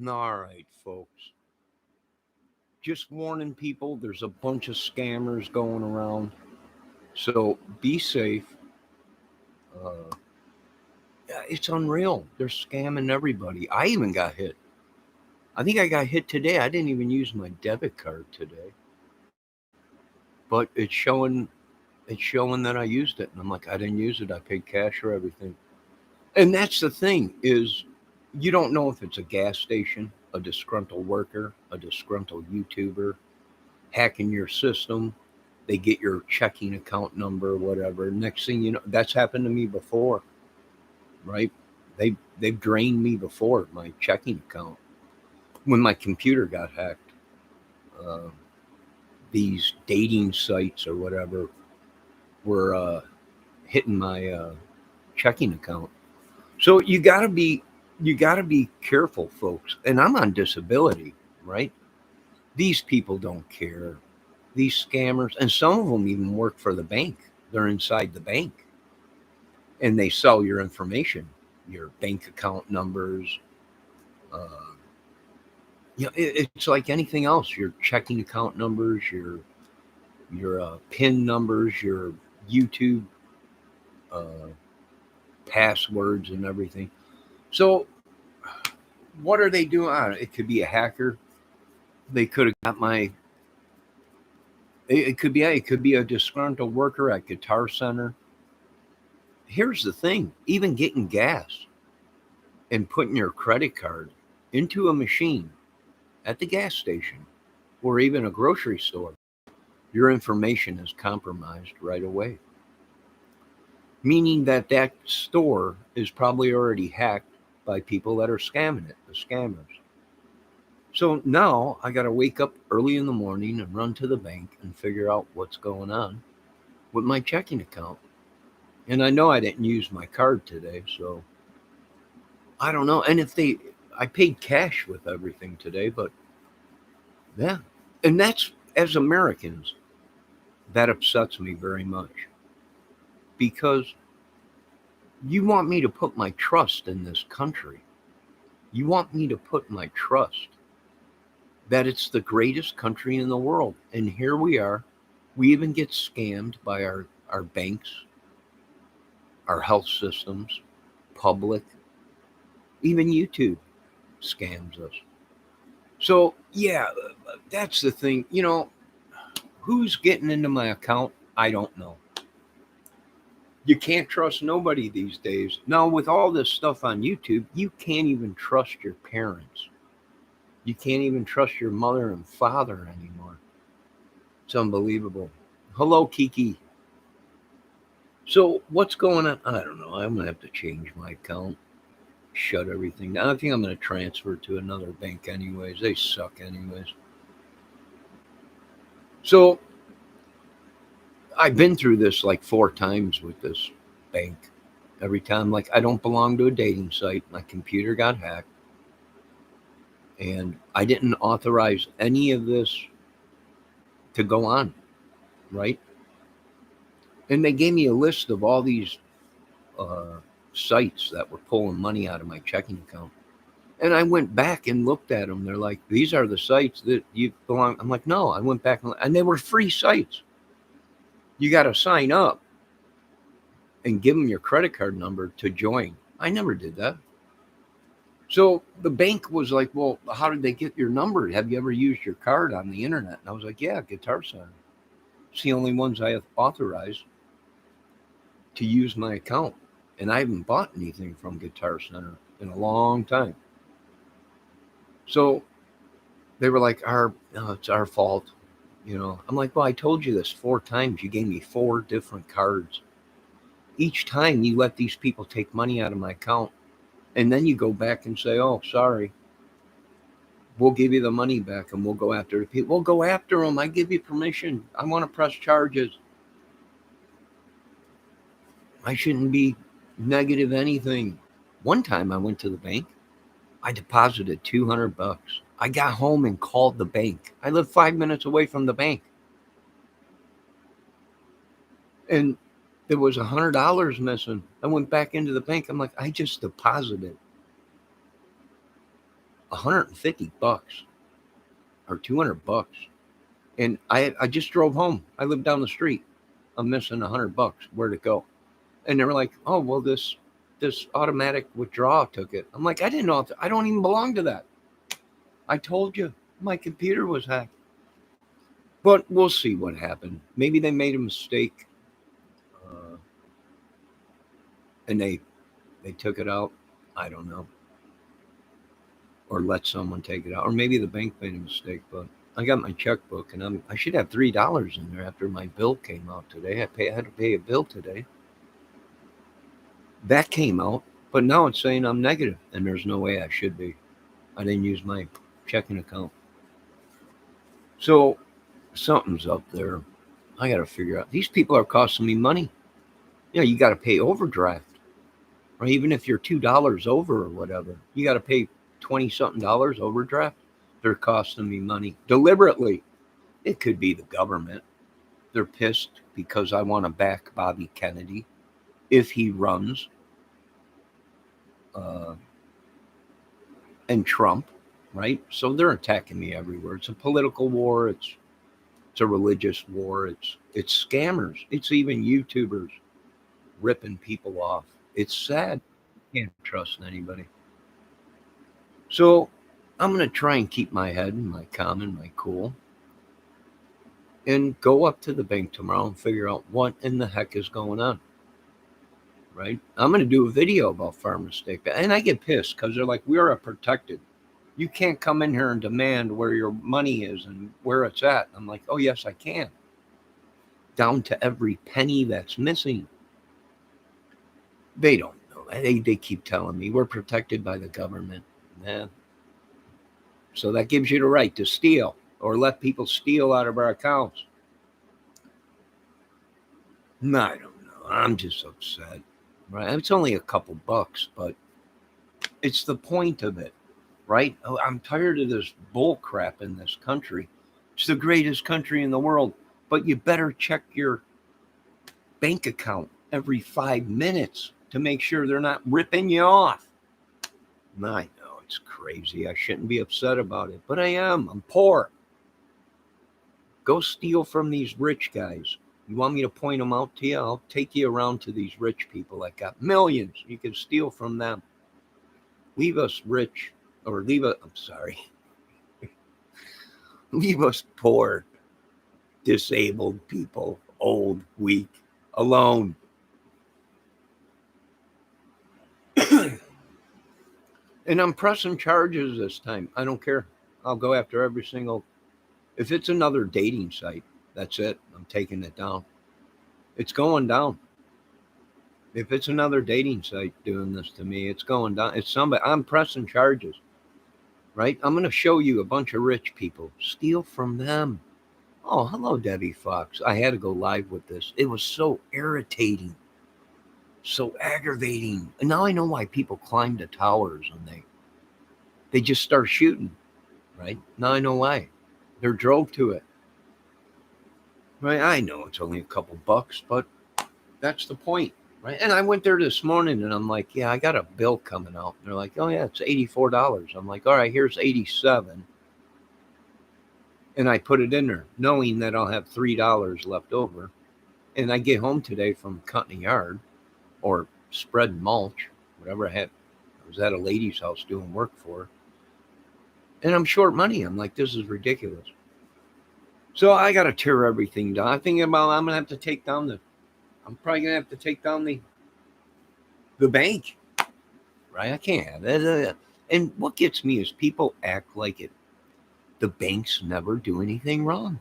All right, folks. Just warning people, there's a bunch of scammers going around. So be safe. Uh, yeah, it's unreal. They're scamming everybody. I even got hit. I think I got hit today. I didn't even use my debit card today, but it's showing that I used it, and I'm like, I didn't use it. I paid cash for everything. And that's the thing is, you don't know if it's a gas station, a disgruntled worker, a disgruntled YouTuber hacking your system. They get your checking account number, whatever. Next thing you know, that's happened to me before, right? They've drained me before, my checking account, when my computer got hacked. Uh, these dating sites or whatever were hitting my checking account. So you gotta be careful, folks. And I'm on disability, right? These people don't care. These scammers, and some of them even work for the bank. They're inside the bank, and they sell your information, your bank account numbers. Uh, it's like anything else. Your checking account numbers, your PIN numbers, your YouTube uh, passwords, and everything. So, what are they doing? I don't know, it could be a hacker. They could have got my. It could be. It could be a disgruntled worker at Guitar Center. Here's the thing: even getting gas and putting your credit card into a machine at the gas station or even a grocery store, your information is compromised right away. Meaning that that store is probably already hacked by people that are scamming it, the scammers. So now I got to wake up early in the morning and run to the bank and figure out what's going on with my checking account. And I know I didn't use my card today, so I don't know. And if I paid cash with everything today, but yeah. And that's, as Americans, that upsets me very much because you want me to put my trust in this country. You want me to put my trust that it's the greatest country in the world. And here we are. We even get scammed by our banks, our health systems, public, even YouTube scams us. So, yeah, that's the thing. Who's getting into my account? I don't know. You can't trust nobody these days. Now, with all this stuff on YouTube, you can't even trust your parents. You can't even trust your mother and father anymore. It's unbelievable. Hello, Kiki. So, what's going on? I don't know. I'm going to have to change my account, shut everything down. I think I'm going to transfer to another bank, anyways. They suck, anyways. So, I've been through this like 4 times with this bank. Every time, like, I don't belong to a dating site. My computer got hacked, and I didn't authorize any of this to go on, right? And they gave me a list of all these uh, sites that were pulling money out of my checking account. And I went back and looked at them. They're like, these are the sites that you belong. I'm like, no, I went back and they were free sites. You got to sign up and give them your credit card number to join. I never did that. So the bank was like, well, how did they get your number? Have you ever used your card on the internet? And I was like, yeah, Guitar Center. It's the only ones I have authorized to use my account. And I haven't bought anything from Guitar Center in a long time. So they were like, it's our fault. I'm like, well, I told you this 4 times. You gave me 4 different cards. Each time you let these people take money out of my account, and then you go back and say, oh, sorry, we'll give you the money back and we'll go after the people. We'll go after them. I give you permission. I want to press charges. I shouldn't be negative anything. One time I went to the bank. I deposited $200. I got home and called the bank. I live 5 minutes away from the bank. And there was $100 missing. I went back into the bank. I'm like, I just deposited $150 or $200. And I just drove home. I live down the street. I'm missing $100. Where'd it go? And they were like, oh, well, this automatic withdrawal took it. I'm like, I didn't know. I don't even belong to that. I told you my computer was hacked. But we'll see what happened. Maybe they made a mistake and they took it out. I don't know. Or let someone take it out. Or maybe the bank made a mistake. But I got my checkbook and I should have $3 in there after my bill came out today. I had to pay a bill today. That came out, but now it's saying I'm negative, and there's no way I should be. I didn't use my checking account. So something's up there. I got to figure out. These people are costing me money. You got to pay overdraft. Or even if you're $2 over or whatever, you got to pay 20-something dollars overdraft. They're costing me money deliberately. It could be the government. They're pissed because I want to back Bobby Kennedy if he runs, and Trump, right? So they're attacking me everywhere. It's a political war. It's a religious war. It's scammers. It's even YouTubers ripping people off. It's sad. Can't trust anybody. So I'm going to try and keep my head and my calm and my cool and go up to the bank tomorrow and figure out what in the heck is going on. Right? I'm going to do a video about farm mistake. And I get pissed because they're like, we are protected. You can't come in here and demand where your money is and where it's at. I'm like, oh, yes, I can. Down to every penny that's missing. They don't know. They keep telling me we're protected by the government. Yeah. So that gives you the right to steal or let people steal out of our accounts. No, I don't know. I'm just upset. Right? It's only a couple bucks, but it's the point of it, right? Oh, I'm tired of this bull crap in this country. It's the greatest country in the world, but you better check your bank account every 5 minutes to make sure they're not ripping you off. I know it's crazy. I shouldn't be upset about it, but I am. I'm poor. Go steal from these rich guys. You want me to point them out to you? I'll take you around to these rich people that got millions. You can steal from them. Leave us rich, or leave us poor, disabled people, old, weak, alone. And I'm pressing charges this time. I don't care. I'll go after every single. If it's another dating site, that's it. I'm taking it down. It's going down. If it's another dating site doing this to me, it's going down. It's somebody. I'm pressing charges, right? I'm going to show you a bunch of rich people. Steal from them. Oh, hello, Debbie Fox. I had to go live with this. It was so irritating, so aggravating. And now I know why people climb the towers and they just start shooting, right? Now I know why. They're drove to it. Right? I know it's only a couple bucks, but that's the point, right? And I went there this morning and I'm like, yeah, I got a bill coming out. And they're like, oh yeah, it's $84. I'm like, all right, here's 87. And I put it in there knowing that I'll have $3 left over. And I get home today from cutting the yard or spreading mulch, whatever I had. I was at a lady's house doing work for her. And I'm short money. I'm like, this is ridiculous. So I got to tear everything down. I'm thinking about I'm probably going to have to take down the bank. Right? I can't have that. And what gets me is people act like the banks never do anything wrong.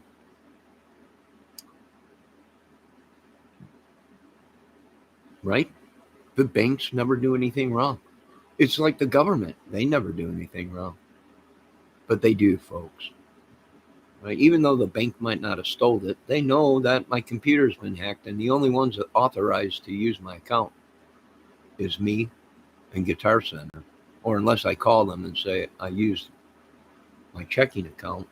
Right? The banks never do anything wrong. It's like the government. They never do anything wrong. But they do, folks. Right? Even though the bank might not have stole it, they know that my computer's been hacked, and the only ones that authorized to use my account is me and Guitar Center. Or unless I call them and say I used my checking account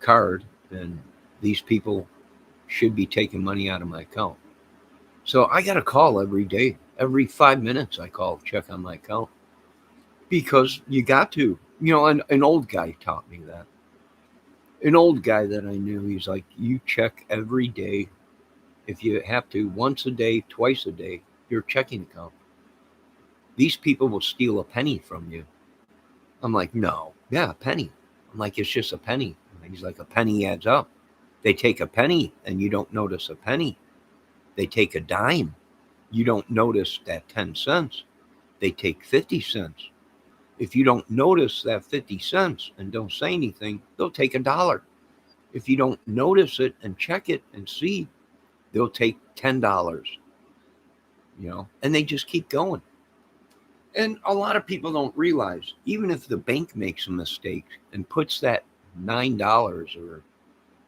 card, and these people should be taking money out of my account. So I got a call every day. Every 5 minutes I call, check on my account. Because you got to. An old guy taught me that. An old guy that I knew, he's like, you check every day, if you have to, once a day, twice a day, your checking account. These people will steal a penny from you. I'm like, no, yeah, a penny. I'm like, it's just a penny. And he's like, a penny adds up. They take a penny and you don't notice a penny. They take a dime. You don't notice that 10 cents. They take 50 cents. If you don't notice that 50 cents and don't say anything, they'll take $1. If you don't notice it and check it and see, they'll take $10, and they just keep going. And a lot of people don't realize, even if the bank makes a mistake and puts that $9 or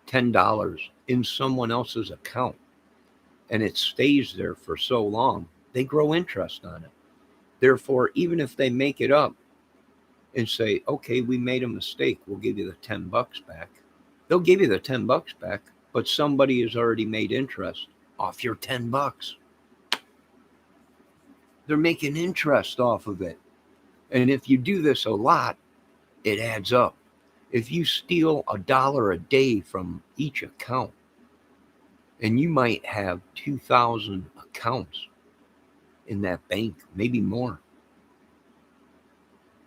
$10 in someone else's account and it stays there for so long, they grow interest on it. Therefore, even if they make it up and say, okay, we made a mistake, we'll give you the $10 back. They'll give you the $10 back, but somebody has already made interest off your $10. They're making interest off of it. And if you do this a lot, it adds up. If you steal $1 a day from each account, and you might have 2,000 accounts in that bank, maybe more,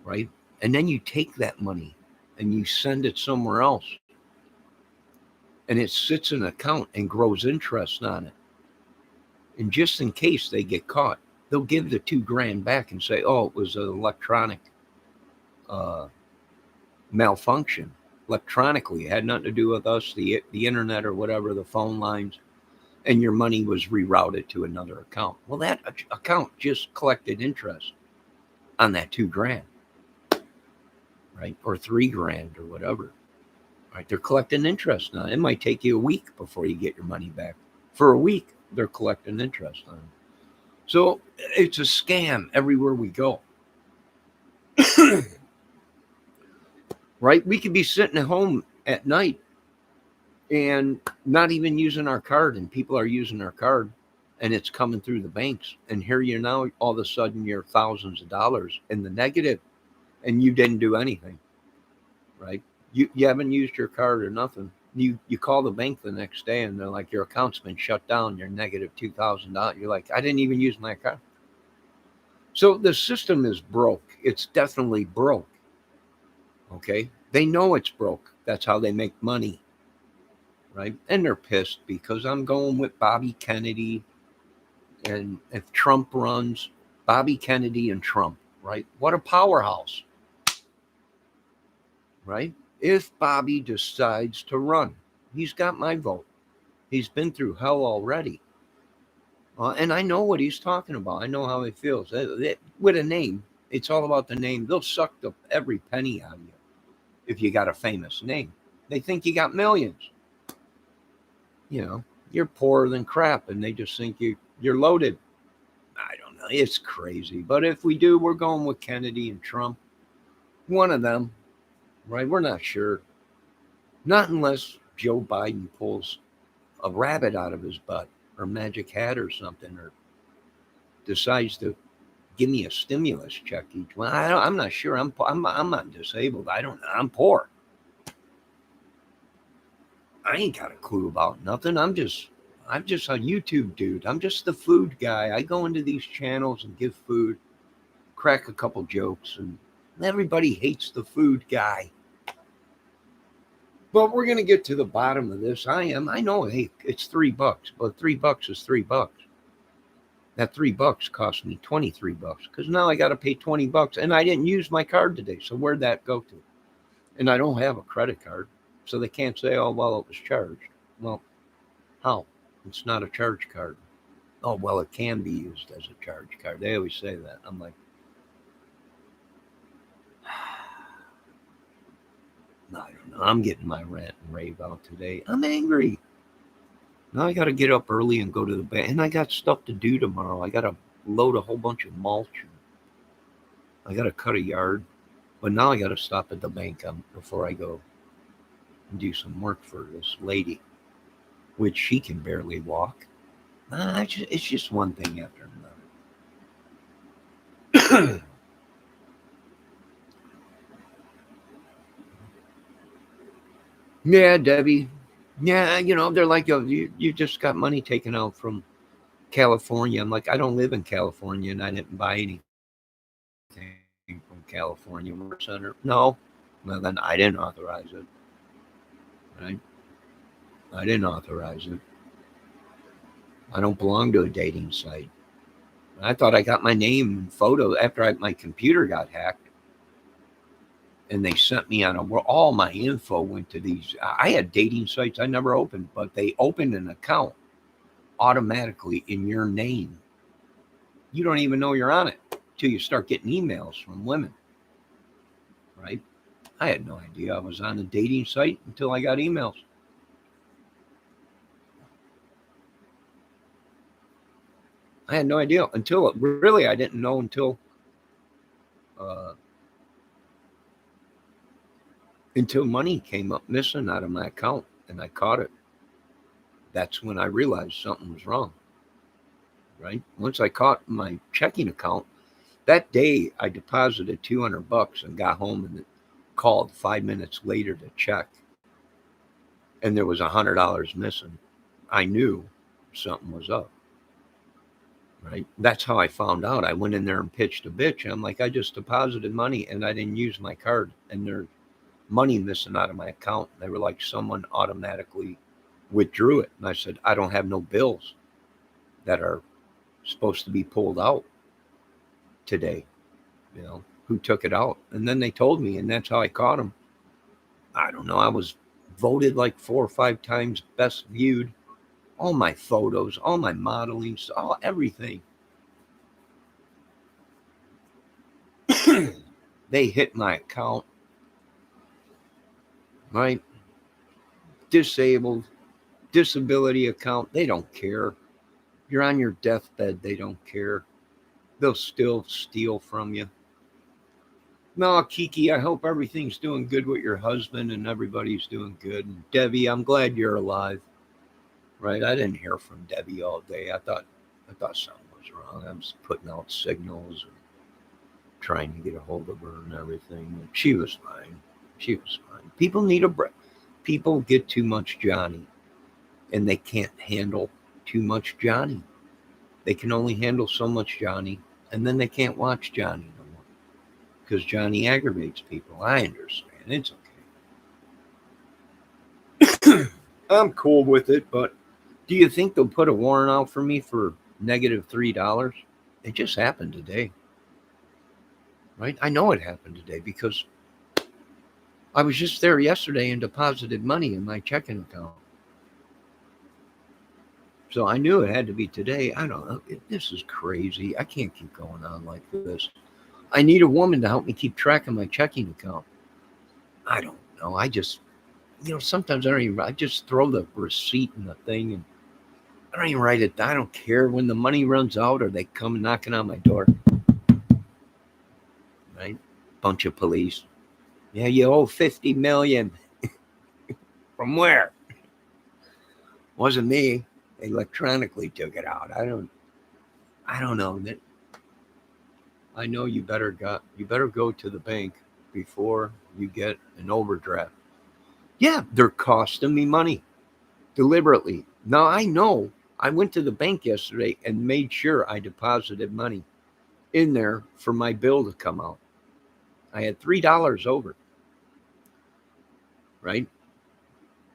right? And then you take that money and you send it somewhere else, and it sits in an account and grows interest on it. And just in case they get caught, they'll give the $2,000 back and say, oh, it was an electronic malfunction. Electronically, it had nothing to do with us, the internet or whatever, the phone lines, and your money was rerouted to another account. Well, that account just collected interest on that $2,000, right? Or $3,000 or whatever, right? They're collecting interest now. It might take you a week before you get your money back. For a week, they're collecting interest on it. So it's a scam everywhere we go. Right? We could be sitting at home at night and not even using our card, and people are using our card, and it's coming through the banks. And here you now, all of a sudden, you're thousands of dollars in the negative, and you didn't do anything, right? You haven't used your card or nothing. You call the bank the next day, and they're like, your account's been shut down. You're negative $2,000. You're like, I didn't even use my card. So the system is broke. It's definitely broke. Okay, they know it's broke. That's how they make money, right? And they're pissed because I'm going with Bobby Kennedy. And if Trump runs, Bobby Kennedy and Trump, right? What a powerhouse, right? If Bobby decides to run, he's got my vote. He's been through hell already. And I know what he's talking about. I know how he feels. With a name, it's all about the name. They'll suck every penny out of you if you got a famous name. They think you got millions. You're poorer than crap, and they just think you're loaded. I don't know. It's crazy. But if we do, we're going with Kennedy and Trump. One of them, right? We're not sure. Not unless Joe Biden pulls a rabbit out of his butt or magic hat or something, or decides to give me a stimulus check each one. I'm not sure. I'm not disabled. I don't know. I'm poor. I ain't got a clue about nothing. I'm just a YouTube dude. I'm just the food guy. I go into these channels and give food, crack a couple jokes, and everybody hates the food guy. But we're going to get to the bottom of this. I know, hey, it's $3, but $3 is $3. That $3 cost me $23 because now I got to pay $20, and I didn't use my card today. So where'd that go to? And I don't have a credit card, so they can't say, oh, well, it was charged. Well, how? It's not a charge card. Oh, well, it can be used as a charge card. They always say that. I'm like, I don't know. I'm getting my rant and rave out today. I'm angry. Now I got to get up early and go to the bank. And I got stuff to do tomorrow. I got to load a whole bunch of mulch. I got to cut a yard. But now I got to stop at the bank before I go and do some work for this lady, which she can barely walk. It's just one thing after another. Yeah, Debbie. Yeah, they're like, oh, you just got money taken out from California. I'm like, I don't live in California and I didn't buy anything from California. Wire center. No. Well, then I didn't authorize it. Right? I didn't authorize it. I don't belong to a dating site. I thought I got my name and photo after my computer got hacked, and they sent me on where all my info went to these. I had dating sites I never opened, but they opened an account automatically in your name. You don't even know you're on it till you start getting emails from women, right? I had no idea I was on a dating site until I got emails. I had no idea until really I didn't know uh, until money came up missing out of my account and I caught it. That's when I realized something was wrong. Right? Once I caught my checking account, that day I deposited $200 and got home and called 5 minutes later to check, and there was $100 missing. I knew something was up. Right? That's how I found out. I went in there and pitched a bitch. And I'm like, I just deposited money and I didn't use my card, and there's money missing out of my account. They were like, someone automatically withdrew it, and I said, I don't have no bills that are supposed to be pulled out today. Who took it out? And then they told me, and that's how I caught them. I don't know. I was voted like 4 or 5 times best viewed. All my photos, all my modeling, all everything. They hit my account, right? Disabled, disability account. They don't care. You're on your deathbed. They don't care. They'll still steal from you. No, Kiki, I hope everything's doing good with your husband and everybody's doing good. And Debbie, I'm glad you're alive. Right? I didn't hear from Debbie all day. I thought something was wrong. I was putting out signals or trying to get a hold of her and everything. She was fine. She was fine. People need a break. People get too much Johnny, and they can't handle too much Johnny. They can only handle so much Johnny, and then they can't watch Johnny no more because Johnny aggravates people. I understand. It's okay. I'm cool with it, but do you think they'll put a warrant out for me for -$3? It just happened today, right? I know it happened today because I was just there yesterday and deposited money in my checking account. So I knew it had to be today. I don't know. This is crazy. I can't keep going on like this. I need a woman to help me keep track of my checking account. I don't know. Sometimes I just throw the receipt in the thing, and I don't even write it down. I don't care when the money runs out or they come knocking on my door. Right? Bunch of police. Yeah, you owe 50 million. From where? Wasn't me. They electronically took it out. I don't know. I know you better go to the bank before you get an overdraft. Yeah, they're costing me money deliberately. Now I know I went to the bank yesterday and made sure I deposited money in there for my bill to come out. I had $3 over, right?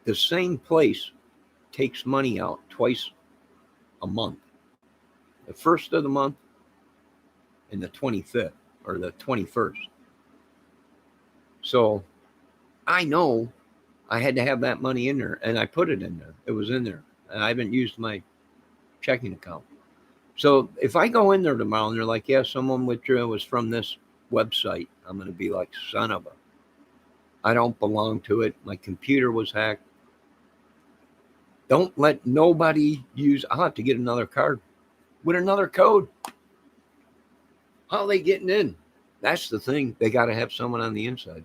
The same place takes money out twice a month. The first of the month and the 25th or the 21st. So I know I had to have that money in there, and I put it in there. It was in there. And I haven't used my checking account. So if I go in there tomorrow and they're like, yeah, someone withdrew, it was from this website, I'm going to be like, son of a. I don't belong to it. My computer was hacked. Don't let nobody use. I'll have to get another card with another code. How are they getting in? That's the thing. They got to have someone on the inside.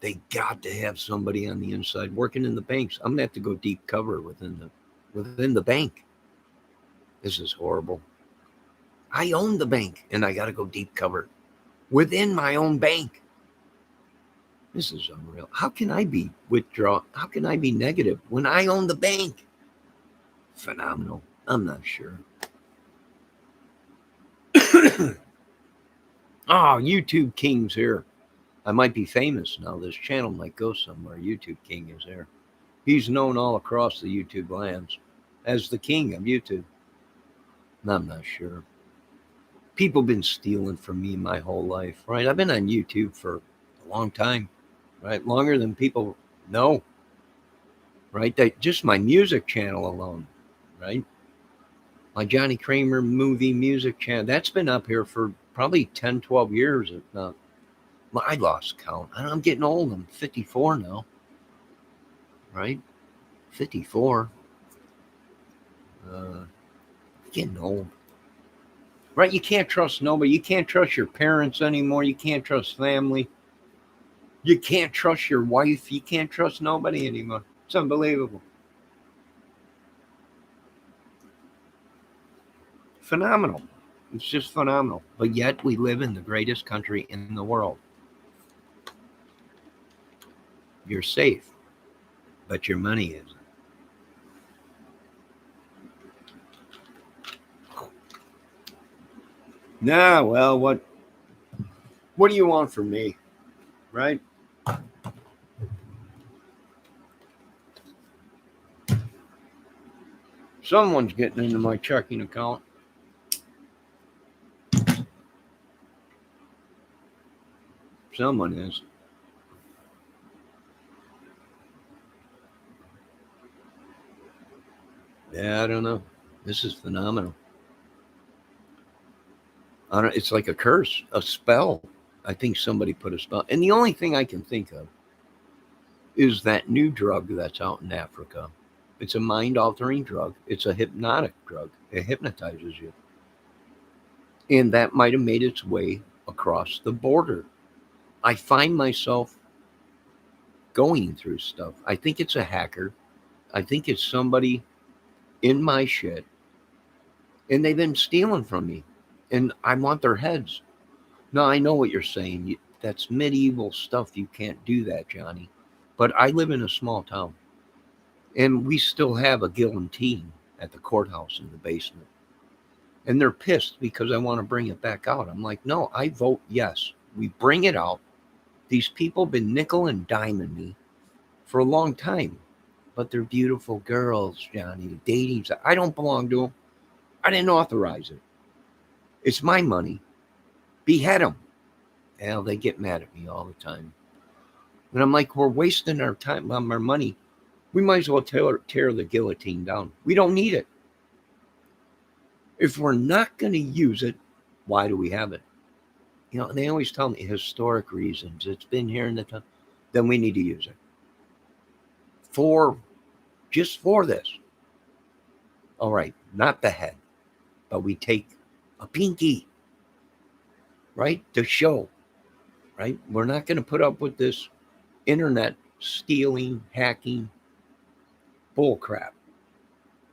They got to have somebody on the inside working in the banks. I'm gonna have to go deep cover within the bank. This is horrible. I own the bank and I got to go deep cover within my own bank. This is unreal. How can I be withdraw? How can I be negative when I own the bank? Phenomenal. I'm not sure. Oh, YouTube King's here. I might be famous now. This channel might go somewhere. YouTube King is here. He's known all across the YouTube lands as the king of YouTube. I'm not sure. People been stealing from me my whole life, right? I've been on YouTube for a long time, right? Longer than people know, right? That just my music channel alone, right? My Johnny Kramer movie music channel, that's been up here for probably 10, 12 years, if not. I lost count. I'm getting old. I'm 54 now, right? 54. Getting old. Right? You can't trust nobody. You can't trust your parents anymore. You can't trust family. You can't trust your wife. You can't trust nobody anymore. It's unbelievable. Phenomenal. It's just phenomenal. But yet we live in the greatest country in the world. You're safe, but your money isn't. Nah, well, what do you want from me? Right? Someone's getting into my checking account. Someone is. Yeah, I don't know. This is phenomenal. It's like a curse, a spell. I think somebody put a spell. And the only thing I can think of is that new drug that's out in Africa. It's a mind altering drug, it's a hypnotic drug. It hypnotizes you. And that might have made its way across the border. I find myself going through stuff. I think it's a hacker. I think it's somebody in my shit. And they've been stealing from me. And I want their heads. No, I know what you're saying. That's medieval stuff. You can't do that, Johnny. But I live in a small town. And we still have a guillotine at the courthouse in the basement. And they're pissed because I want to bring it back out. I'm like, no, I vote yes. We bring it out. These people have been nickel and diming me for a long time. But they're beautiful girls, Johnny. Dating. I don't belong to them. I didn't authorize it. It's my money. Behead them. Hell, they get mad at me all the time. And I'm like, we're wasting our time, our money. We might as well tear the guillotine down. We don't need it. If we're not going to use it, why do we have it? You know, they always tell me historic reasons. It's been here in the time. Then we need to use it. Just for this. All right, not the head, but we take a pinky, right? To show, right? We're not going to put up with this internet stealing, hacking, bull crap,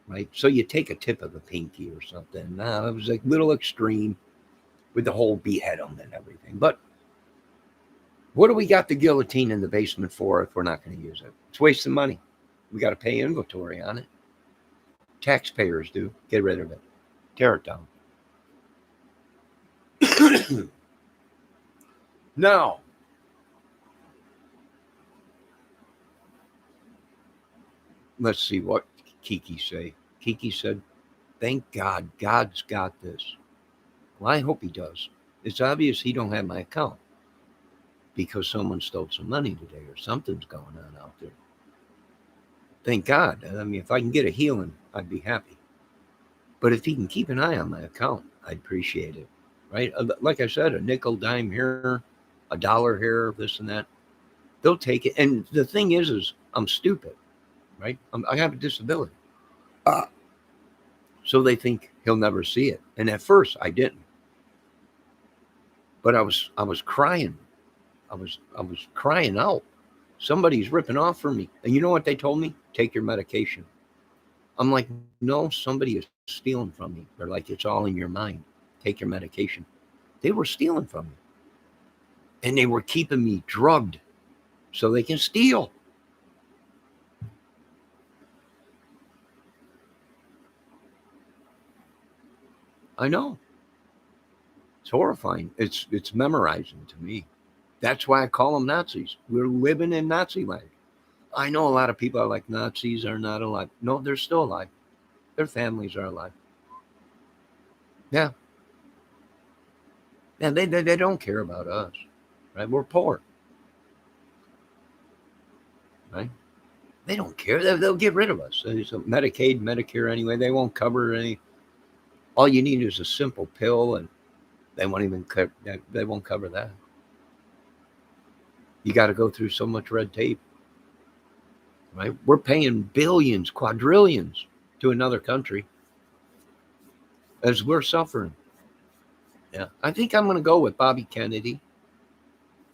right? So you take a tip of the pinky or something. Now it was like a little extreme with the whole behead them and everything. But what do we got the guillotine in the basement for if we're not going to use it? It's wasting money. We got to pay inventory on it. Taxpayers do. Get rid of it. Tear it down. Now, let's see what Kiki say. Kiki said, thank God, God's got this. Well, I hope he does. It's obvious he don't have my account because someone stole some money today or something's going on out there. Thank God. I mean, if I can get a healing, I'd be happy. But if he can keep an eye on my account, I'd appreciate it. Right? Like I said, a nickel, dime here, a dollar here, this and that. They'll take it. And the thing is I'm stupid, right? I have a disability. So they think he'll never see it. And at first I didn't. But I was crying. I was crying out. Somebody's ripping off from me. And you know what they told me? Take your medication. I'm like, no, somebody is stealing from me. They're like, it's all in your mind. Take your medication. They were stealing from me. And they were keeping me drugged. so they can steal. I know. It's horrifying. It's memorizing to me. That's why I call them Nazis. We're living in Nazi land. I know a lot of people are like Nazis are not alive. No, they're still alive. Their families are alive. Yeah. Yeah, they don't care about us. Right? We're poor. Right? They don't care. They'll get rid of us. So Medicaid, Medicare anyway, they won't cover any. All you need is a simple pill and they won't even they won't cover that. You got to go through so much red tape. Right? We're paying billions, quadrillions to another country as we're suffering. Yeah. I think I'm going to go with Bobby Kennedy.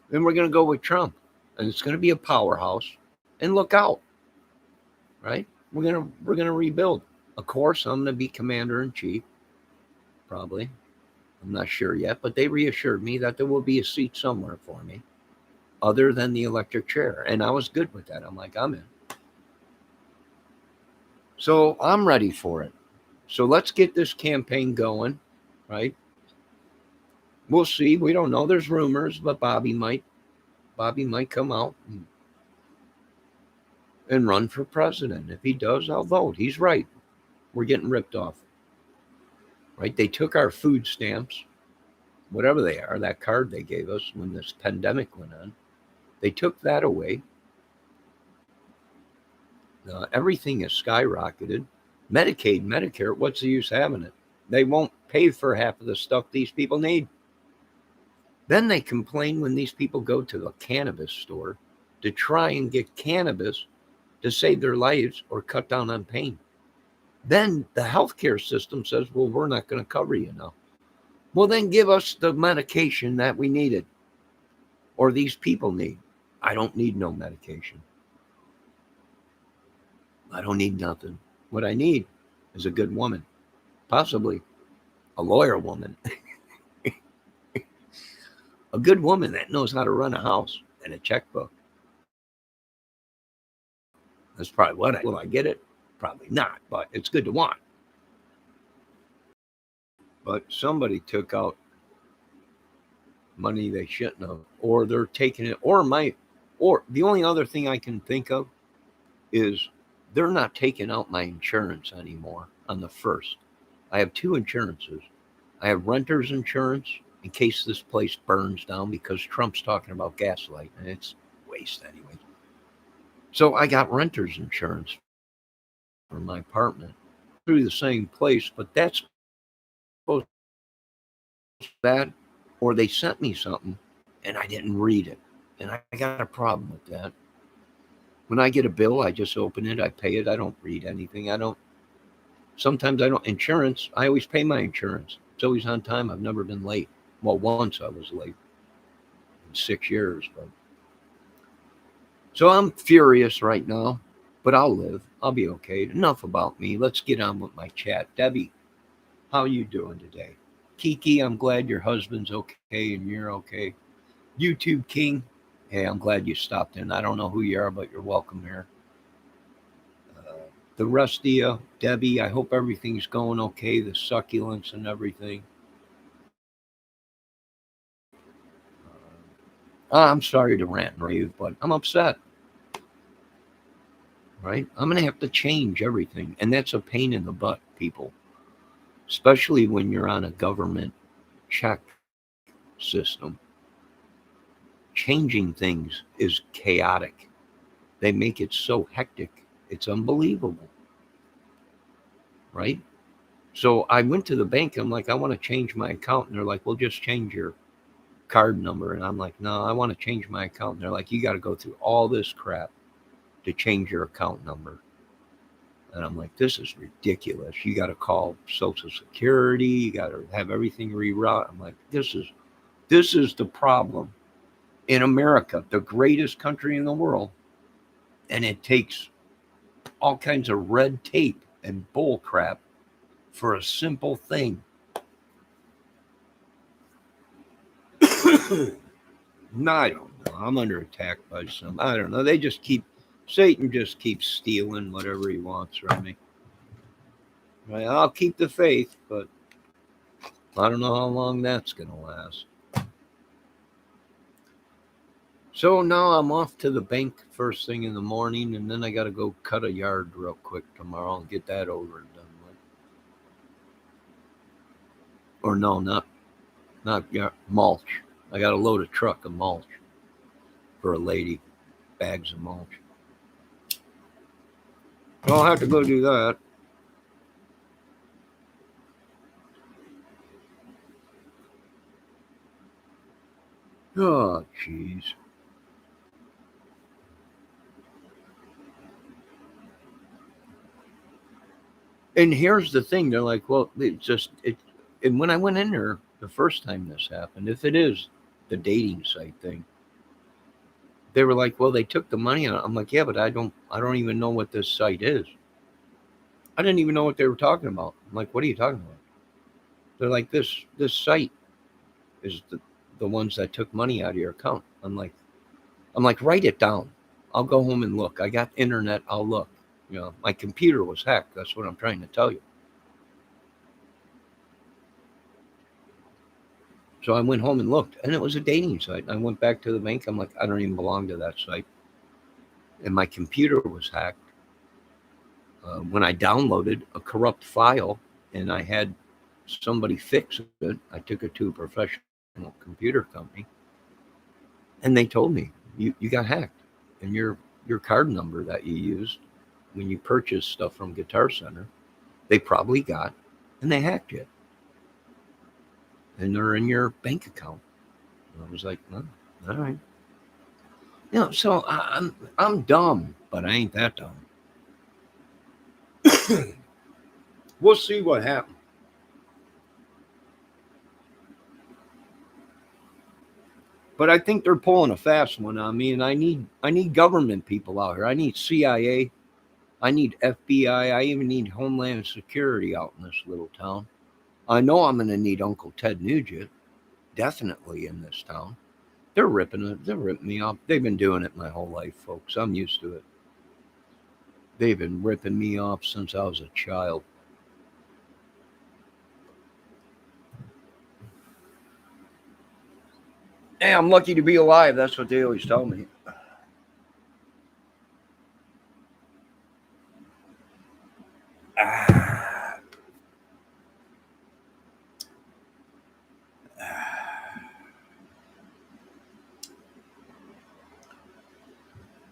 Then we're going to go with Trump. And it's going to be a powerhouse. And look out. Right? We're going to rebuild. Of course, I'm going to be commander in chief. Probably. I'm not sure yet, but they reassured me that there will be a seat somewhere for me other than the electric chair. And I was good with that. I'm like, I'm in. So I'm ready for it. So let's get this campaign going, right? We'll see. We don't know. There's rumors, but Bobby might come out and run for president. If he does, I'll vote. He's right. We're getting ripped off. Right? They took our food stamps, whatever they are, that card they gave us when this pandemic went on. They took that away. Everything has skyrocketed. Medicaid, Medicare, what's the use having it? They won't pay for half of the stuff these people need. Then they complain when these people go to the cannabis store to try and get cannabis to save their lives or cut down on pain. Then the healthcare system says, well, we're not going to cover you now. Well, then give us the medication that we needed or these people need. I don't need no medication. I don't need nothing. What I need is a good woman, possibly a lawyer woman, a good woman that knows how to run a house and a checkbook. That's probably what will I get it? Probably not, but it's good to want. But somebody took out money they shouldn't have, or they're taking it, or the only other thing I can think of is they're not taking out my insurance anymore on the first. I have two insurances. I have renter's insurance in case this place burns down because Trump's talking about gaslight and it's waste anyway. So I got renter's insurance for my apartment through the same place, but that's supposed to that, or they sent me something and I didn't read it. And I got a problem with that. When I get a bill, I just open it, I pay it, I don't read anything. Sometimes I don't. Insurance, I always pay my insurance. It's always on time. I've never been late. Well, once I was late in 6 years. But so I'm furious right now, but I'll live. I'll be okay. Enough about me. Let's get on with my chat. Debbie, how you doing today? Kiki, I'm glad your husband's okay and you're okay. YouTube King, hey, I'm glad you stopped in. I don't know who you are, but you're welcome here. The rest of you, Debbie, I hope everything's going okay, the succulents and everything. I'm sorry to rant and rave, but I'm upset. Right? I'm going to have to change everything. And that's a pain in the butt, people. Especially when you're on a government check system. Changing things is chaotic. They make it so hectic. It's unbelievable. Right? So I went to the bank. I'm like, I want to change my account. And they're like, well, just change your card number. And I'm like, no, I want to change my account. And they're like, you got to go through all this crap to change your account number. And I'm like, this is ridiculous. You got to call Social Security. You got to have everything reroute. I'm like, this is the problem in America, the greatest country in the world. And it takes all kinds of red tape and bull crap for a simple thing. No, I don't know. I'm under attack by some. I don't know. Satan just keeps stealing whatever he wants from me. Right? I'll keep the faith, but I don't know how long that's going to last. So now I'm off to the bank first thing in the morning, and then I got to go cut a yard real quick tomorrow and get that over and done with. Or no, not yard, mulch. I got to load a truck of mulch for a lady, bags of mulch. So I'll have to go do that. Oh, jeez. And here's the thing: they're like, well, it's just it. And when I went in there the first time this happened, if it is the dating site thing, they were like, well, they took the money. And I'm like, yeah, but I don't even know what this site is. I didn't even know what they were talking about. I'm like, what are you talking about? They're like, this site is the ones that took money out of your account. I'm like, write it down. I'll go home and look. I got internet. I'll look. You know, my computer was hacked. That's what I'm trying to tell you. So I went home and looked, and it was a dating site. I went back to the bank. I'm like, I don't even belong to that site. And my computer was hacked. When I downloaded a corrupt file and I had somebody fix it, I took it to a professional computer company, and they told me you got hacked, and your card number that you used when you purchased stuff from Guitar Center, they probably got, and they hacked you, and they're in your bank account. And I was like, oh, all right. You know, so I'm dumb, but I ain't that dumb. We'll see what happens. But I think they're pulling a fast one on me, and I need government people out here. I need CIA. I need FBI. I even need Homeland Security out in this little town. I know I'm going to need Uncle Ted Nugent definitely in this town. They're ripping it. They're ripping me off. They've been doing it my whole life, folks. I'm used to it. They've been ripping me off since I was a child. Hey, I'm lucky to be alive. That's what they always tell me. Ah.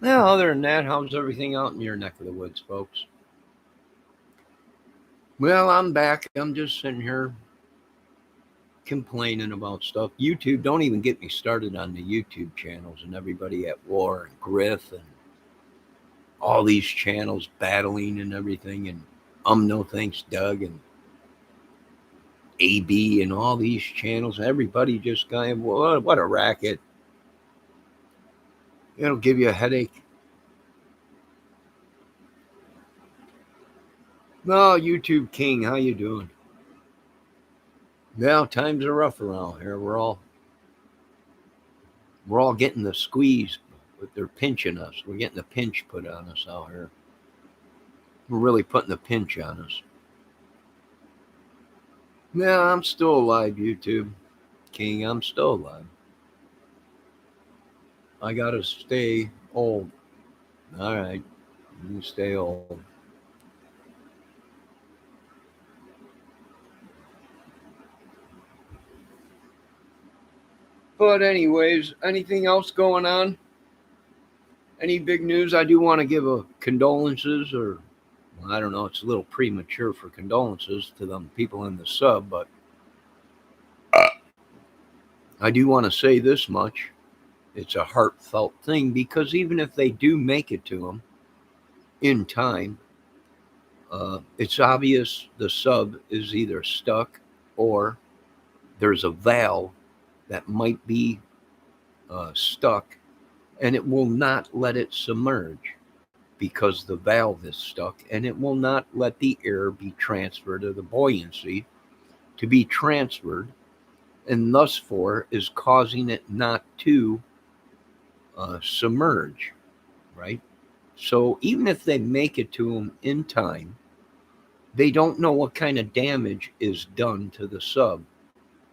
Now, other than that, how's everything out in your neck of the woods, folks? Well, I'm back. I'm just sitting here complaining about stuff. YouTube, don't even get me started on the YouTube channels and everybody at war and Griff and all these channels battling and everything. And no thanks, Doug, and AB and all these channels. Everybody just kind of, what a racket. It'll give you a headache. No, YouTube King, how you doing? Well, times are rough around here. We're all getting the squeeze, but they're pinching us. We're getting the pinch put on us out here. We're really putting the pinch on us. Yeah, I'm still alive, YouTube King. I'm still alive. I gotta stay old. All right, you stay old. But anyways, anything else going on? Any big news? I do want to give a condolences, or well, I don't know. It's a little premature for condolences to them people in the sub, but I do want to say this much. It's a heartfelt thing because even if they do make it to them in time, it's obvious the sub is either stuck or there's a valve that might be stuck and it will not let it submerge because the valve is stuck and it will not let the air be transferred or the buoyancy to be transferred and thus for is causing it not to submerge, right? So even if they make it to them in time, they don't know what kind of damage is done to the sub,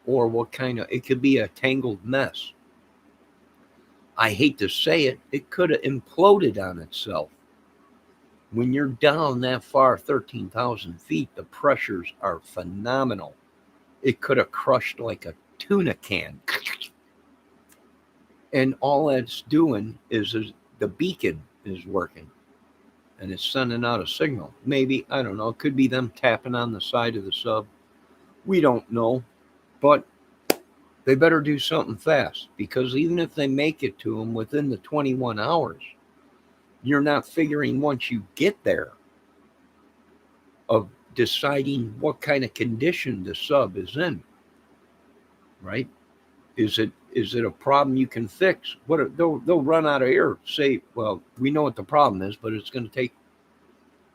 or what kind of, it could be a tangled mess. I hate to say it, it could have imploded on itself. When you're down that far, 13,000 feet, the pressures are phenomenal. It could have crushed like a tuna can. And all that's doing is the beacon is working and it's sending out a signal. Maybe, I don't know, it could be them tapping on the side of the sub. We don't know. But they better do something fast, because even if they make it to them within the 21 hours, you're not figuring once you get there of deciding what kind of condition the sub is in, right? Is it a problem you can fix? They'll run out of air. Say, well, we know what the problem is, but it's going to take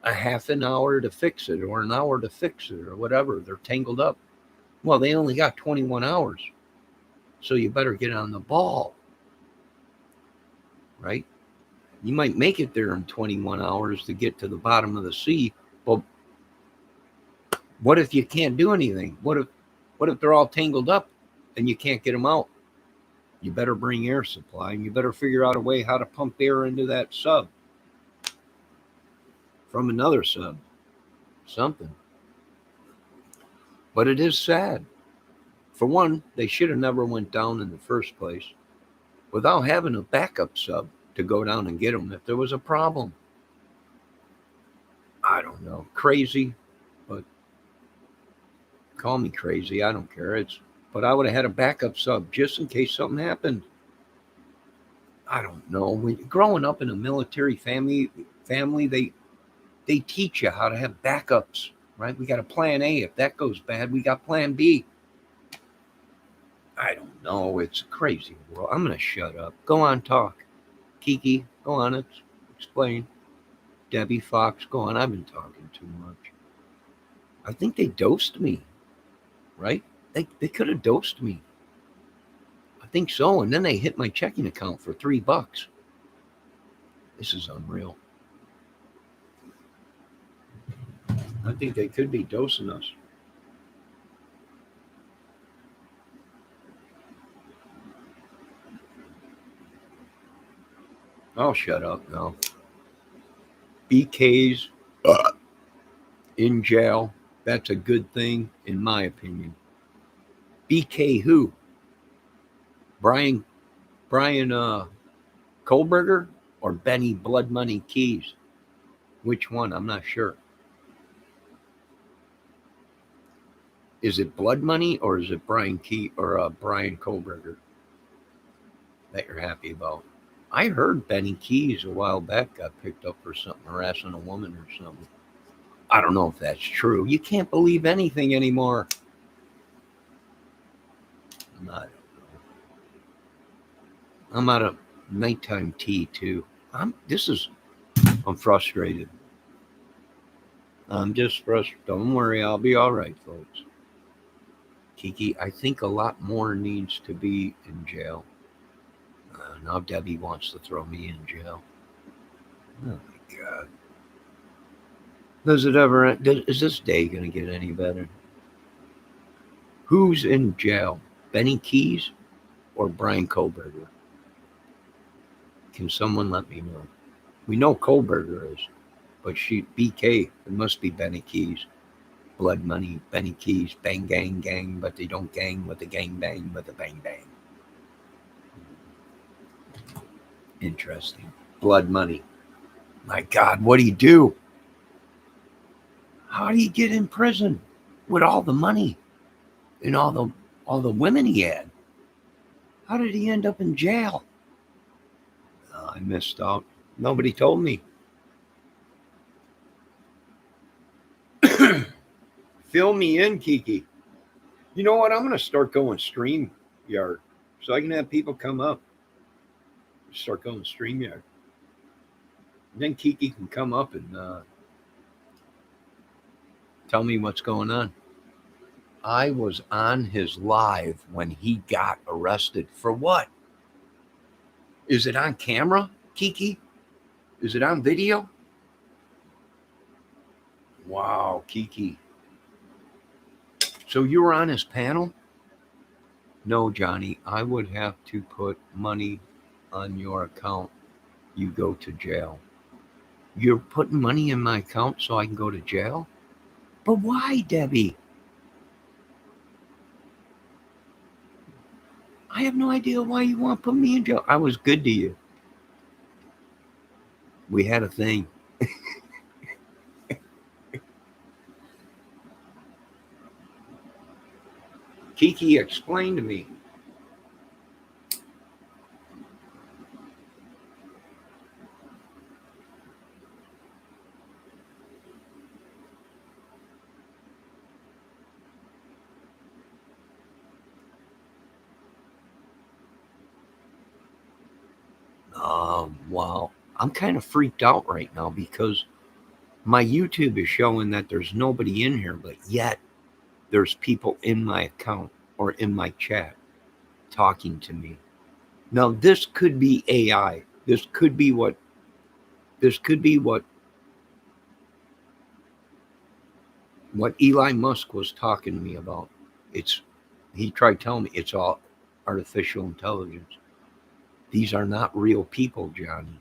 a half an hour to fix it, or an hour to fix it, or whatever. They're tangled up. Well, they only got 21 hours, so you better get on the ball, right? You might make it there in 21 hours to get to the bottom of the sea, but what if you can't do anything? What if they're all tangled up and you can't get them out? You better bring air supply, and you better figure out a way how to pump air into that sub from another sub, something. But it is sad. For one, they should have never went down in the first place without having a backup sub to go down and get them if there was a problem. I don't know, crazy, but call me crazy. I don't care. But I would have had a backup sub just in case something happened. I don't know. Growing up in a military family, they teach you how to have backups, right? We got a plan A. If that goes bad, we got plan B. I don't know. It's a crazy world. I'm going to shut up. Go on, talk. Kiki, go on, explain. Debbie Fox, go on. I've been talking too much. I think they dosed me, right? They could have dosed me. I think so. And then they hit my checking account for $3. This is unreal. I think they could be dosing us. I'll shut up now. BK's in jail. That's a good thing, in my opinion. BK who? Brian Kohlberger or Benny Blood Money Keys? Which one? I'm not sure. Is it Blood Money or is it Brian Key or Brian Kohlberger that you're happy about? I heard Benny Keys a while back got picked up for something, harassing a woman or something. I don't know if that's true. You can't believe anything anymore. I'm out of nighttime tea too. I'm frustrated. I'm just frustrated. Don't worry, I'll be all right, folks. Kiki, I think a lot more needs to be in jail. Now Debbie wants to throw me in jail. Oh my God. Does it ever end? Is this day going to get any better? Who's in jail? Benny Keys or Brian Kohlberger? Can someone let me know? We know Kohlberger is, but BK, it must be Benny Keys. Blood Money, Benny Keys, bang, gang, but they don't gang with the gang bang, but the bang, bang. Interesting. Blood Money. My God, what do you do? How do you get in prison with all the money and all the women he had? How did he end up in jail? I missed out. Nobody told me. Fill me in, Kiki. You know what? I'm going to start going StreamYard so I can have people come up. Start going StreamYard. And then Kiki can come up and tell me what's going on. I was on his live when he got arrested. For what? Is it on camera, Kiki? Is it on video? Wow, Kiki. So you were on his panel? No, Johnny, I would have to put money on your account. You go to jail. You're putting money in my account so I can go to jail? But why, Debbie? I have no idea why you want to put me in jail. I was good to you. We had a thing. Kiki, explain to me. Wow. I'm kind of freaked out right now because my YouTube is showing that there's nobody in here, but yet there's people in my account or in my chat talking to me. Now this could be AI. This could be what Elon Musk was talking to me about. It's he tried telling me it's all artificial intelligence. These are not real people, Johnny.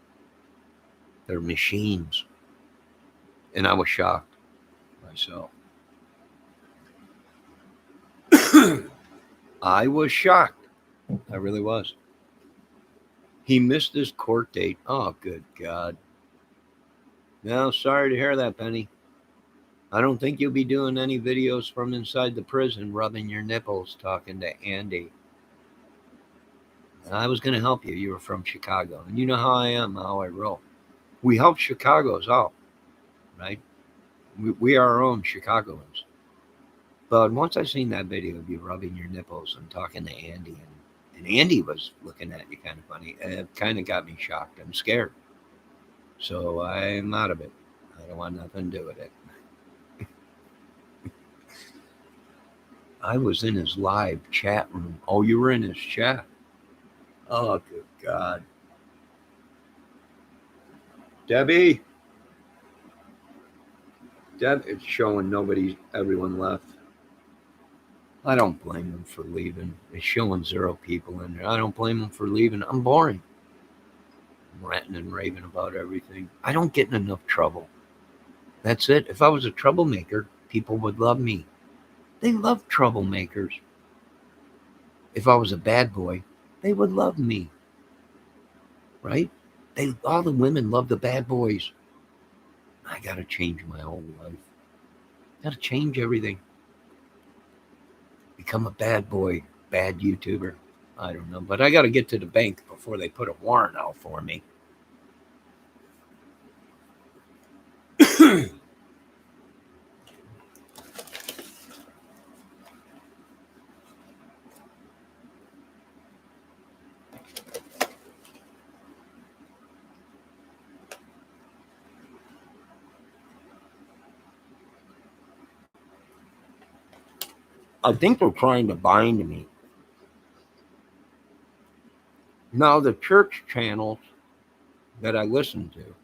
They're machines. And I was shocked myself. I was shocked. I really was. He missed his court date. Oh, good God. No, sorry to hear that, Penny. I don't think you'll be doing any videos from inside the prison, rubbing your nipples, talking to Andy. I was going to help you. You were from Chicago. And you know how I am, how I roll. We help Chicago's out, right? We are our own Chicagoans. But once I seen that video of you rubbing your nipples and talking to Andy, and Andy was looking at you kind of funny, it kind of got me shocked. I'm scared. So I'm out of it. I don't want nothing to do with it. I was in his live chat room. Oh, you were in his chat? Oh, good God. Debbie? It's showing everyone left. I don't blame them for leaving. It's showing 0 people in there. I don't blame them for leaving. I'm boring. I'm ranting and raving about everything. I don't get in enough trouble. That's it. If I was a troublemaker, people would love me. They love troublemakers. If I was a bad boy, they would love me. Right? All the women love the bad boys. I gotta change my whole life. Gotta change everything. Become a bad boy, bad YouTuber. I don't know, but I gotta get to the bank before they put a warrant out for me. I think they're trying to bind me. Now, the church channels that I listen to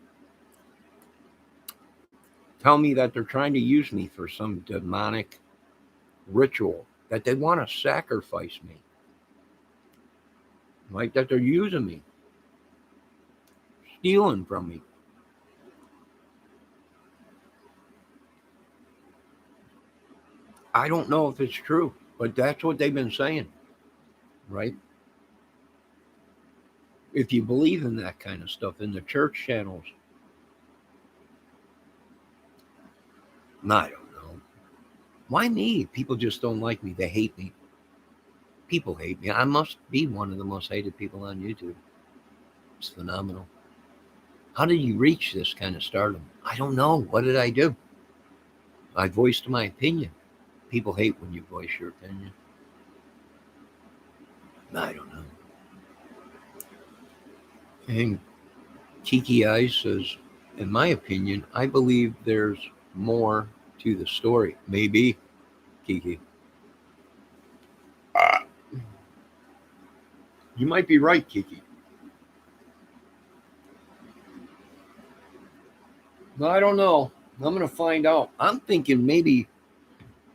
tell me that they're trying to use me for some demonic ritual, that they want to sacrifice me. Like that they're using me, stealing from me. I don't know if it's true, but that's what they've been saying, right? If you believe in that kind of stuff in the church channels, I don't know. Why me? People just don't like me. They hate me. People hate me. I must be one of the most hated people on YouTube. It's phenomenal. How did you reach this kind of stardom? I don't know. What did I do? I voiced my opinion. People hate when you voice your opinion. I don't know. And Kiki Eyes says, in my opinion, I believe there's more to the story. Maybe, Kiki. You might be right, Kiki. I don't know. I'm going to find out. I'm thinking maybe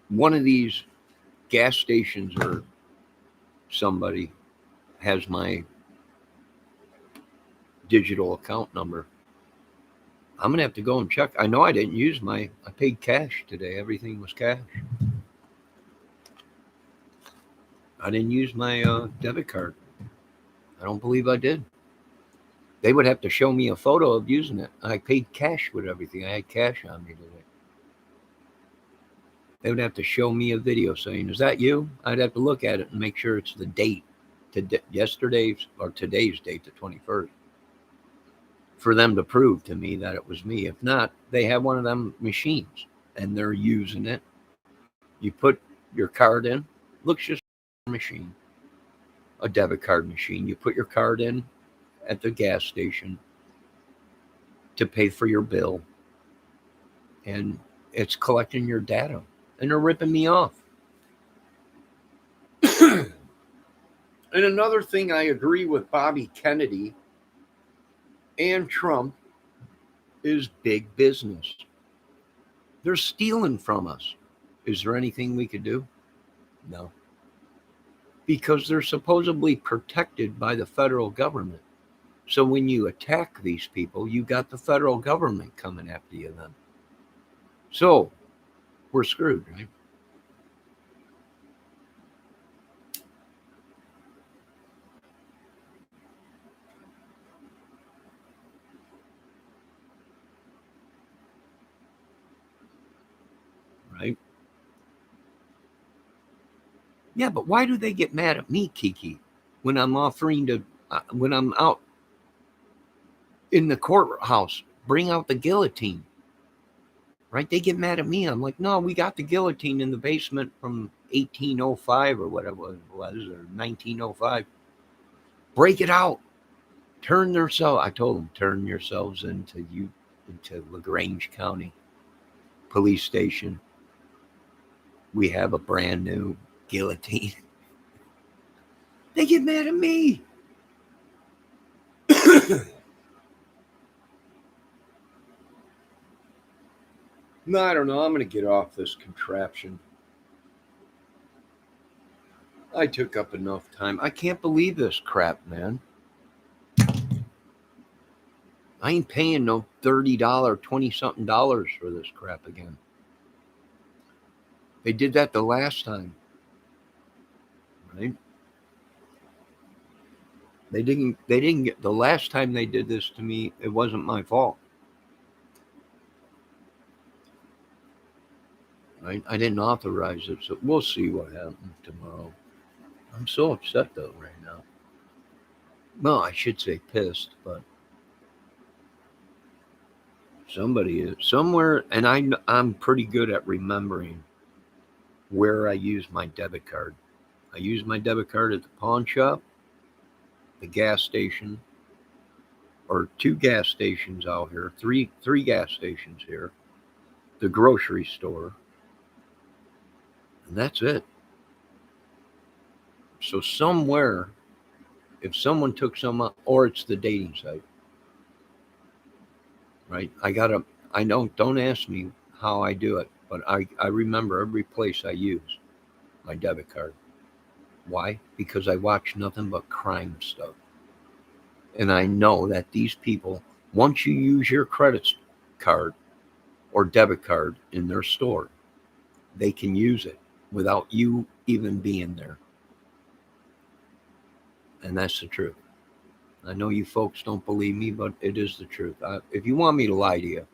one of these gas stations or somebody has my digital account number. I'm going to have to go and check. I know I didn't use I paid cash today. Everything was cash. I didn't use my debit card. I don't believe I did. They would have to show me a photo of using it. I paid cash with everything. I had cash on me today. They would have to show me a video saying, "Is that you?" I'd have to look at it and make sure it's the date, yesterday's or today's date, the 21st, for them to prove to me that it was me. If not, they have one of them machines and they're using it. You put your card in, looks just like a machine, a debit card machine. You put your card in at the gas station to pay for your bill, and it's collecting your data, and they're ripping me off. And another thing I agree with Bobby Kennedy and Trump is big business. They're stealing from us. Is there anything we could do? No. Because they're supposedly protected by the federal government. So when you attack these people, you got the federal government coming after you then. So we're screwed, right? Right? Yeah, but why do they get mad at me, Kiki, when I'm when I'm out in the courthouse, bring out the guillotine, right? They get mad at me. I'm like, no, we got the guillotine in the basement from 1805 or whatever it was, or 1905. Break it out. I told them, turn yourselves into LaGrange County Police Station. We have a brand new guillotine. They get mad at me. No, I don't know. I'm going to get off this contraption. I took up enough time. I can't believe this crap, man. I ain't paying no $30, 20 something dollars for this crap again. They did that the last time, right? They didn't get the last time they did this to me, it wasn't my fault. Right? I didn't authorize it, so we'll see what happens tomorrow. I'm so upset though right now. Well, I should say pissed, but somebody is somewhere, and I'm pretty good at remembering where I use my debit card. I use my debit card at the pawn shop, the gas station, or two gas stations out here, three gas stations here, the grocery store, and that's it. So somewhere, if someone took some up, or it's the dating site, right? I don't ask me how I do it, but I remember every place I use my debit card. Why? Because I watch nothing but crime stuff. And I know that these people, once you use your credit card or debit card in their store, they can use it without you even being there. And that's the truth. I know you folks don't believe me, but it is the truth. If you want me to lie to you,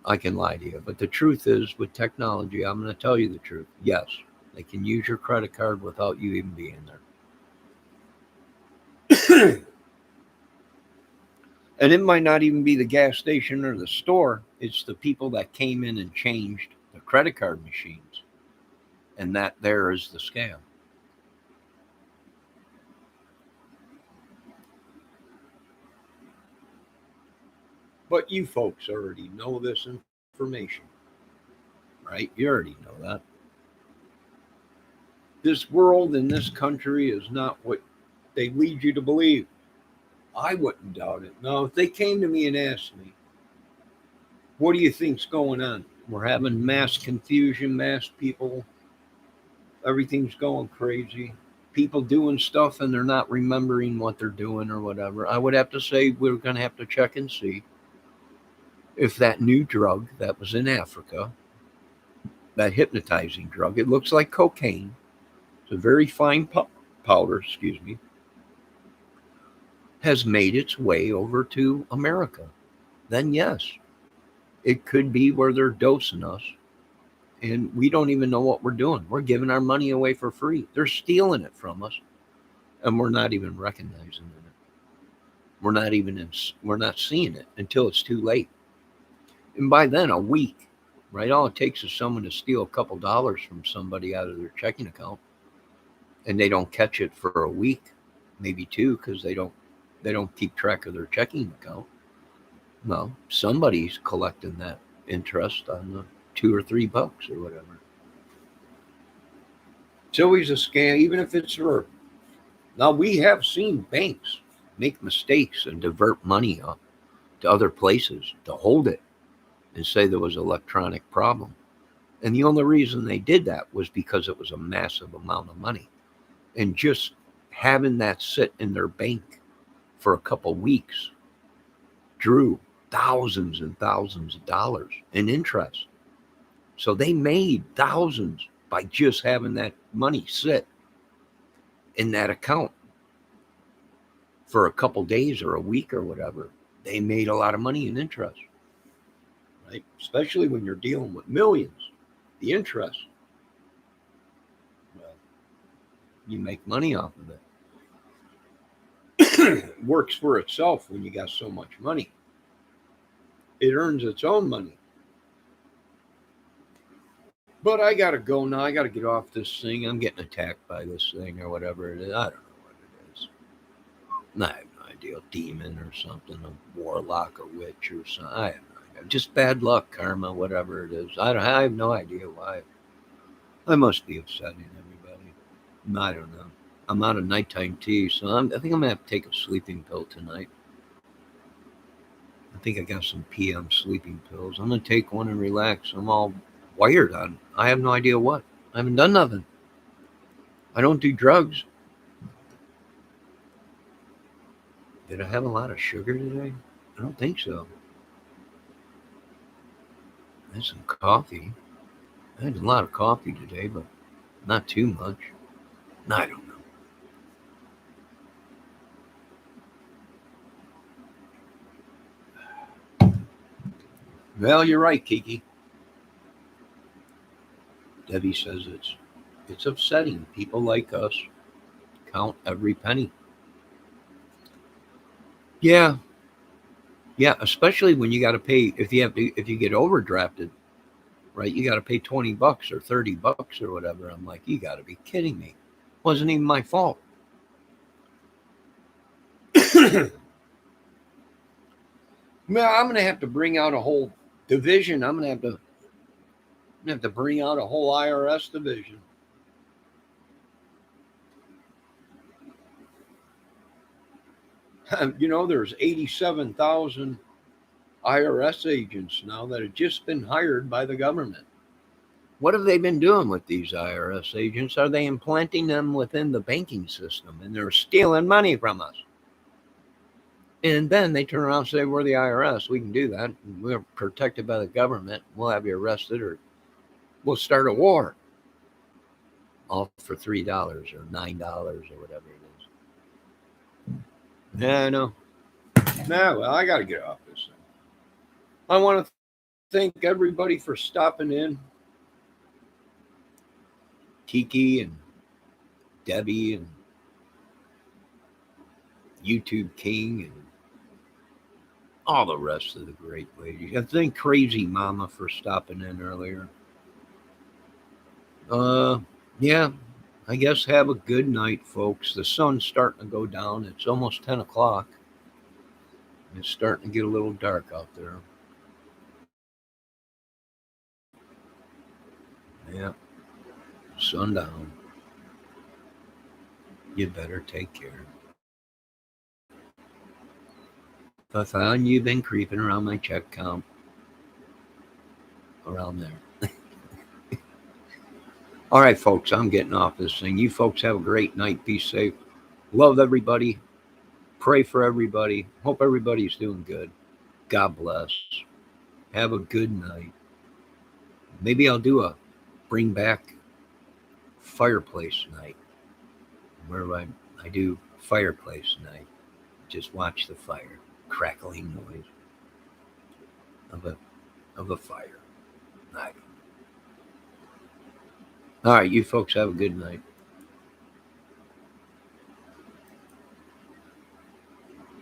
I can lie to you. But the truth is, with technology, I'm going to tell you the truth. Yes, they can use your credit card without you even being there. And it might not even be the gas station or the store. It's the people that came in and changed the credit card machines. And that there is the scam. But you folks already know this information, right? You already know that. This world and this country is not what they lead you to believe. I wouldn't doubt it. No, if they came to me and asked me, What do you think's going on? We're having mass confusion, mass people. Everything's going crazy. People doing stuff and they're not remembering what they're doing or whatever. I would have to say we're going to have to check and see if that new drug that was in Africa, that hypnotizing drug, it looks like cocaine. It's a very fine powder, excuse me, has made its way over to America. Then yes, it could be where they're dosing us and we don't even know what we're doing. We're giving our money away for free. They're stealing it from us and we're not even recognizing it. We're not seeing it until it's too late. And by then, a week, right? All it takes is someone to steal a couple dollars from somebody out of their checking account, and they don't catch it for a week, maybe two, because they don't keep track of their checking account. No, somebody's collecting that interest on the $2 or $3 or whatever. It's always a scam, even if it's for. Now we have seen banks make mistakes and divert money up to other places to hold it and say there was an electronic problem. And the only reason they did that was because it was a massive amount of money. And just having that sit in their bank for a couple weeks drew thousands and thousands of dollars in interest. So they made thousands by just having that money sit in that account for a couple days or a week or whatever. They made a lot of money in interest, right? Especially when you're dealing with millions. The interest, well, you make money off of it. It works for itself when you got so much money. It earns its own money. But I gotta go now. I gotta get off this thing. I'm getting attacked by this thing or whatever it is. I don't know what it is. I have no idea. A demon or something, a warlock, a witch or something. I have no idea. Just bad luck, karma, whatever it is. I have no idea why. I must be upsetting everybody. I don't know. I'm out of nighttime tea, so I think I'm gonna have to take a sleeping pill tonight. I think I got some PM sleeping pills. I'm gonna take one and relax. I'm all wired on. I have no idea what. I haven't done nothing. I don't do drugs. Did I have a lot of sugar today? I don't think so. I had some coffee. I had a lot of coffee today, but not too much. I don't know. Well, you're right, Kiki. Debbie says it's upsetting. People like us count every penny. Yeah, yeah. Especially when you got to pay if you get overdrafted, right? You got to pay $20 or $30 or whatever. I'm like, you got to be kidding me. Wasn't even my fault. Man, I'm gonna have to bring out a whole division. I'm gonna have to bring out a whole IRS division. There's 87,000 IRS agents now that have just been hired by the government. What have they been doing with these IRS agents? Are they implanting them within the banking system and they're stealing money from us? And then they turn around and say, we're the IRS. We can do that. We're protected by the government. We'll have you arrested or we'll start a war. All for $3 or $9 or whatever it is. Yeah, I know. Nah, well, I got to get off this thing. I want to thank everybody for stopping in. Kiki and Debbie and YouTube King and all the rest of the great ladies. I thank Crazy Mama for stopping in earlier. Uh, yeah, I guess have a good night, folks. The sun's starting to go down. It's almost 10 o'clock. It's starting to get a little dark out there. Yeah, sundown. You better take care. If I found you've been creeping around my check count, around there. All right, folks, I'm getting off this thing. You folks have a great night. Be safe. Love everybody. Pray for everybody. Hope everybody's doing good. God bless. Have a good night. Maybe I'll do a bring back fireplace night where I do fireplace night. Just watch the fire, crackling noise of a fire night. All right, you folks have a good night.